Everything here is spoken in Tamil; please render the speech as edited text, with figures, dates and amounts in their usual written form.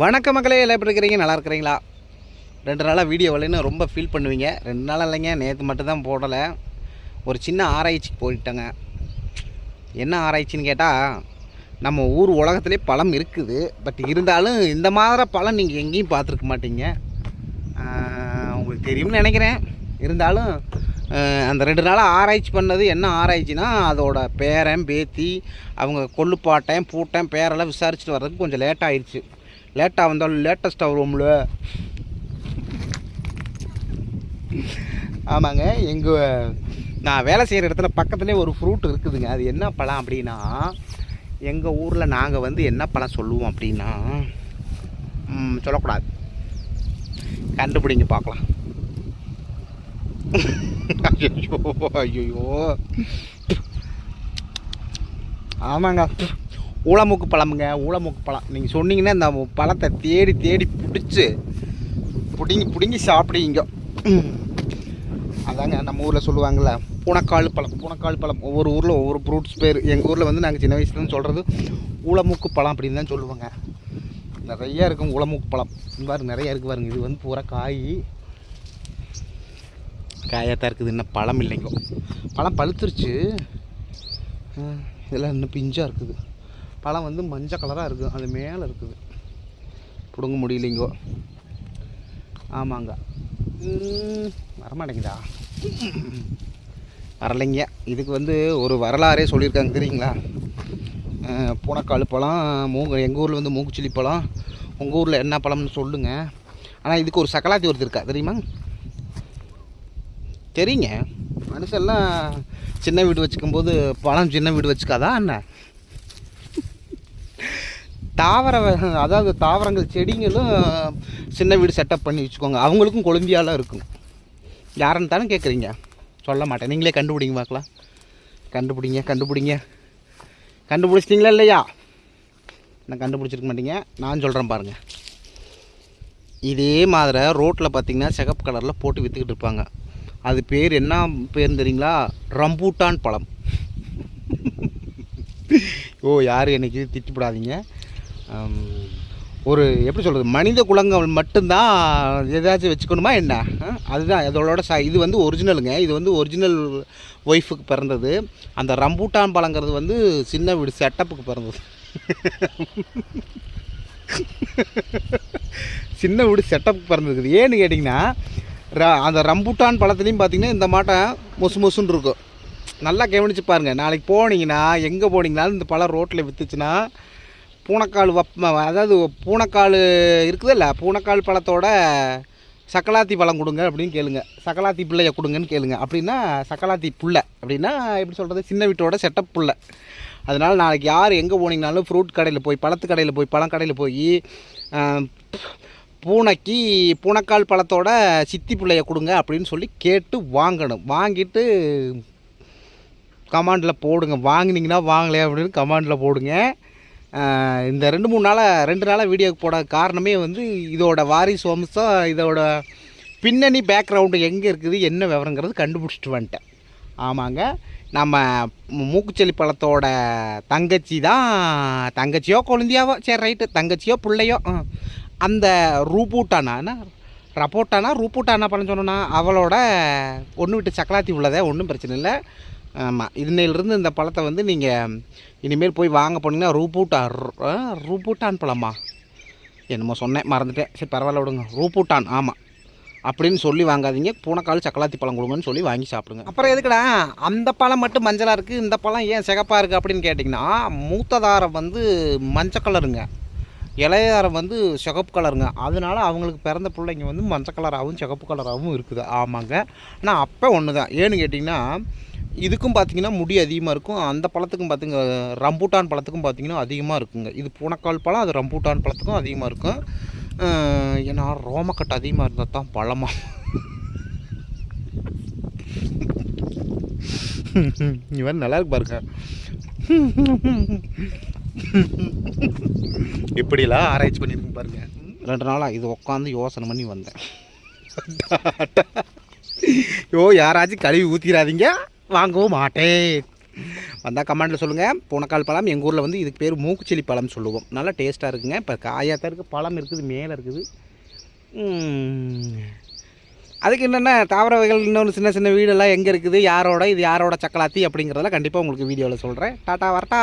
வணக்க மக்களே, எல்லாம் எப்படி இருக்கிறீங்க? நல்லா இருக்கிறீங்களா? 2 நாளாக வீடியோ வரலன்னு ரொம்ப ஃபீல் பண்ணுவீங்க. 2 நாள் இல்லைங்க, நேற்று மட்டும்தான் போடலை. ஒரு சின்ன ஆராய்ச்சிக்கு போயிட்டேங்க. என்ன ஆராய்ச்சின்னு கேட்டால், நம்ம ஊர் உலகத்திலே பழம் இருக்குது. பட் இருந்தாலும் இந்த மாதிரி பழம் நீங்கள் எங்கேயும் பார்த்துருக்க மாட்டீங்க. உங்களுக்கு தெரியும்னு நினைக்கிறேன். இருந்தாலும் அந்த 2 நாளாக ஆராய்ச்சி பண்ணது என்ன ஆராய்ச்சினா, அதோட பேரன் பேத்தி அவங்க கொள்ளுப்பாட்டன் பூட்டன் பேரெல்லாம் விசாரிச்சுட்டு வர்றதுக்கு கொஞ்சம் லேட் ஆயிடுச்சு. லேட்டாக வந்தாலும் லேட்டஸ்ட்டாக வருவோம்ல. ஆமாங்க, நான் வேலை செய்கிற இடத்துல பக்கத்துலேயே ஒரு ஃப்ரூட் இருக்குதுங்க. அது என்ன பழம் அப்படின்னா, எங்கள் ஊரில் நாங்கள் என்ன பழம் சொல்லுவோம் அப்படின்னா, சொல்லக்கூடாது, கண்டுபிடிங்க பார்க்கலாம். ஐயோ ஐயோ, ஆமாங்க, ஊளமூக்கு பழமுங்க. ஊளமூக்கு பழம் நீங்கள் சொன்னீங்கன்னா இந்த பழத்தை தேடி தேடி பிடுங்கி சாப்பிடுவீங்க. அதாங்க நம்ம ஊரில் சொல்லுவாங்கள்ல, பூனக்கால் பழம். ஒவ்வொரு ஊரில் ஒவ்வொரு ஃப்ரூட்ஸ் பேர். எங்கள் ஊரில் நாங்கள் சின்ன வயசுலன்னு சொல்கிறது ஊளமூக்கு பழம் அப்படின்னு தான் சொல்லுவாங்க. நிறையா இருக்கும் ஊளமூக்கு பழம். இந்த மாதிரி நிறையா இருக்குது பாருங்க. இது பூரா காயாத்தான் இருக்குது. இன்னும் பழம் இல்லைங்கோ. பழம் பழுத்துருச்சு. இதெல்லாம் இன்னும் பிஞ்சாக இருக்குது. பழம் மஞ்சள் கலராக இருக்குது. அது மேலே இருக்குது, பிடுங்க முடியலைங்கோ. ஆமாங்க, வரமாட்டேங்குதா? வரலைங்க. இதுக்கு ஒரு வரலாறே சொல்லியிருக்காங்க தெரியுங்களா? பூனக்கால் பழம், எங்கள் ஊரில் மூக்குச்சில்லி பழம். உங்கள் ஊரில் என்ன பழம்னு சொல்லுங்கள். ஆனால் இதுக்கு ஒரு சக்கலாத்தி ஒருத்தர் இருக்கா தெரியுமா? தெரியுங்க. மனுஷெல்லாம் சின்ன வீடு வச்சுக்கும்போது பழம் சின்ன வீடு வச்சுக்காதா என்ன? அதாவது தாவரங்கள் செடிங்களும் சின்ன வீடு செட்டப் பண்ணி வச்சுக்கோங்க. அவங்களுக்கும் கொழும்பியாலாம் இருக்கும். யாருன்னு தானே கேட்குறீங்க? சொல்ல மாட்டேன், நீங்களே கண்டுபிடிங்க பார்க்கலாம். கண்டுபிடிச்சிட்டிங்களா இல்லையா? நான் கண்டுபிடிச்சிருக்க மாட்டீங்க, நான் சொல்கிறேன் பாருங்கள். இதே மாதிரி ரோட்டில் பார்த்தீங்கன்னா சிகப்பு கலரில் போட்டு விற்றுக்கிட்டு இருப்பாங்க. அது பேர் என்ன பேர்னு தெரியுங்களா? ரம்பூட்டான் பழம். யாரும் எனக்கு திட்டிப்படாதீங்க. ஒரு எப்படி சொல்கிறது, மனித குலங்கள் மட்டும்தான் ஏதாச்சும் வச்சுக்கணுமா என்ன? அதுதான் அதோட இது ஒரிஜினலுங்க. இது ஒரிஜினல் ஒய்ஃபுக்கு பிறந்தது. அந்த ரம்பூட்டான் பழங்கிறது சின்ன வீடு செட்டப்புக்கு பிறந்தது. சின்ன வீடு செட்டப்புக்கு பிறந்தது. ஏன்னு கேட்டிங்கன்னா, அந்த ரம்பூட்டான் பழத்துலேயும் பார்த்திங்கன்னா இந்த மாட்டம் மொசுன்னு இருக்கும். நல்லா கவனித்து பாருங்கள். நாளைக்கு போனீங்கன்னா, எங்கே போனீங்கனாலும் இந்த பழம் ரோட்டில் விற்றுச்சுன்னா, பூனக்கால் அதாவது பூனக்கால் இருக்குதுல்ல, பூனக்கால் பழத்தோட சக்கலாத்தி பழம் கொடுங்க அப்படின்னு கேளுங்க. சக்கலாத்தி பிள்ளையை கொடுங்கன்னு கேளுங்க. அப்படின்னா சக்கலாத்தி புல்லை அப்படின்னா எப்படி சொல்கிறது, சின்ன வீட்டோட செட்டப் புல்லை. அதனால் நாளைக்கு யார் எங்கே போனீங்கனாலும் ஃப்ரூட் கடையில் போய், பழத்து கடையில் போய், பழம் கடையில் போய் பூனக்கால் பழத்தோட சித்தி பிள்ளையை கொடுங்க அப்படின்னு சொல்லி கேட்டு வாங்கணும். வாங்கிட்டு கமாண்டில் போடுங்க. வாங்கினீங்கன்னா வாங்கலையா அப்படின்னு கமாண்டில் போடுங்க. இந்த 2 நாளாக வீடியோ போட காரணமே இதோட வாரிசு வம்சம், இதோட பின்னணி பேக்ரவுண்டு எங்கே இருக்குது, என்ன விவரங்கிறது கண்டுபிடிச்சிட்டு வந்துட்டேன். ஆமாங்க, நம்ம மூக்குச்செல்லி பழத்தோட தங்கச்சியோ குழந்தையாவோ, சரி ரைட்டு, தங்கச்சியோ பிள்ளையோ, அந்த ரூபூட்டானா பழம் சொன்னோன்னா அவளோட ஒன்று விட்டு சக்கலாத்தி உள்ளதே, ஒன்றும் பிரச்சனை இல்லை. ஆமாம், இன்னையிலிருந்து இந்த பழத்தை நீங்கள் இனிமேல் போய் வாங்க போனீங்கன்னா ரூபூட்டான் பழமா என்னமோ சொன்னேன், மறந்துட்டேன். சரி பரவாயில்ல விடுங்க. ரூபூட்டான் ஆமாம் அப்படின்னு சொல்லி வாங்காதீங்க. பூனக்கால் சக்கலாத்தி பழம் கொடுங்கன்னு சொல்லி வாங்கி சாப்பிடுங்க. அப்புறம் எதுக்குடா அந்த பழம் மட்டும் மஞ்சளாக இருக்குது, இந்த பழம் ஏன் சிகப்பாக இருக்குது அப்படின்னு கேட்டிங்கன்னா, மூத்ததாரம் மஞ்சள் கலருங்க, இளையதாரம் சிகப்பு கலருங்க. அதனால அவங்களுக்கு பிறந்த பிள்ளைங்க மஞ்சள் கலராகவும் சிகப்பு கலராகவும் இருக்குது. ஆமாங்க, ஆனால் அப்போ ஒன்று தான். ஏன்னு கேட்டிங்கன்னா, இதுக்கும் பார்த்திங்கன்னா முடி அதிகமாக இருக்கும். அந்த பழத்துக்கும் பார்த்திங்க, ரம்பூட்டான் பழத்துக்கும் பார்த்திங்கன்னா அதிகமாக இருக்குங்க. இது பூனக்கால் பழம், அது ரம்பூட்டான் பழத்துக்கும் அதிகமாக இருக்கும். ஏன்னா ரோமக்கட்டு அதிகமாக இருந்தால் தான் பழமாக. இவன் நல்லா இருக்கு பாருங்க. இப்படிலாம் ஆராய்ச்சி பண்ணியிருக்கேன் பாருங்க. 2 நாளாக இது உட்காந்து யோசனை பண்ணி வந்தேன். யாராச்சும் கழுவி ஊற்றிடாதீங்க, வாங்கவும் மாட்டேன். வந்தால் கமெண்டில் சொல்லுங்கள். பூனைக்கால் பழம் எங்கள் ஊரில் வந்து இதுக்கு பேர் மூக்குச்சிலி பழம் சொல்லுவோம். நல்லா டேஸ்ட்டாக இருக்குங்க. இப்போ காயாத்தான் இருக்குது, பழம் இருக்குது, மேலே இருக்குது. அதுக்கு என்னென்ன தாவர வகைகள் இன்னொன்று சின்ன சின்ன வீடெல்லாம் எங்கே இருக்குது, யாரோட இது யாரோட சக்கலாத்தி அப்படிங்கிறதெல்லாம் கண்டிப்பாக உங்களுக்கு வீடியோவில் சொல்கிறேன். டாட்டா வரட்டா.